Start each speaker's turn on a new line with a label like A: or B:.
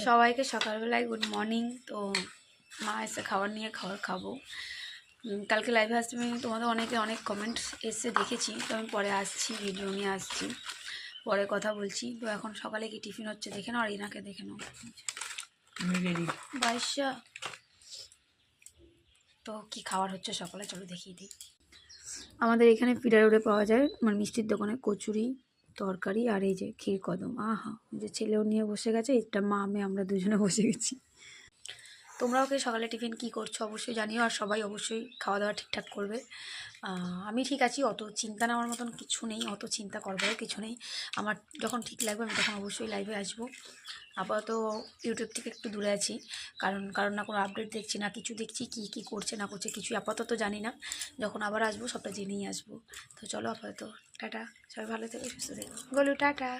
A: সবাইকে সকালবেলায় good morning. তো মা এসে খাবার নিয়ে খাবো। কালকে লাইভে আসতে তোমাদের অনেক কমেন্টস এসে দেখেছি, তো আমি পরে আসছি, ভিডিও নিয়ে আসছি, পরে কথা বলছি। তো এখন সকালে কি টিফিন হচ্ছে দেখে নাও, আর ইনাকে দেখে নাও। বাইশা তো কি খাবার হচ্ছে সকালে, চলো দেখিয়ে দিই। আমাদের এখানে ফিডার রোডে পাওয়া যায় মানে মিষ্টির দোকানে কচুরি, তরকারি, আর এই যে ক্ষীর কদম। আহা, যে ছেলেও নিয়ে বসে গেছে, এটা মা আমি আমরা দুজনে বসে গেছি। তোমরাও কি সকালে টিফিন কি করছো অবশ্যই জানিও, আর সবাই অবশ্যই খাওয়া দাওয়া ঠিকঠাক করবে। আমি ঠিক আছি, অত চিন্তা নেওয়ার মতন কিছু নেই, অত চিন্তা করবারও কিছু নেই। আমার যখন ঠিক লাগবে আমি তখন অবশ্যই লাইভে আসবো। আপাতত ইউটিউব থেকে একটু দূরে আছি, কারণ না কোনো আপডেট দেখছি না, কিছু দেখছি কি করছে না করছে কিছুই আপাতত জানি না। যখন আবার আসবো সবটা জেনেই আসবো। তো চলো আপাতত টাটা, সবাই ভালো থেকো, সুস্থ থেকো। গোলু টাটা।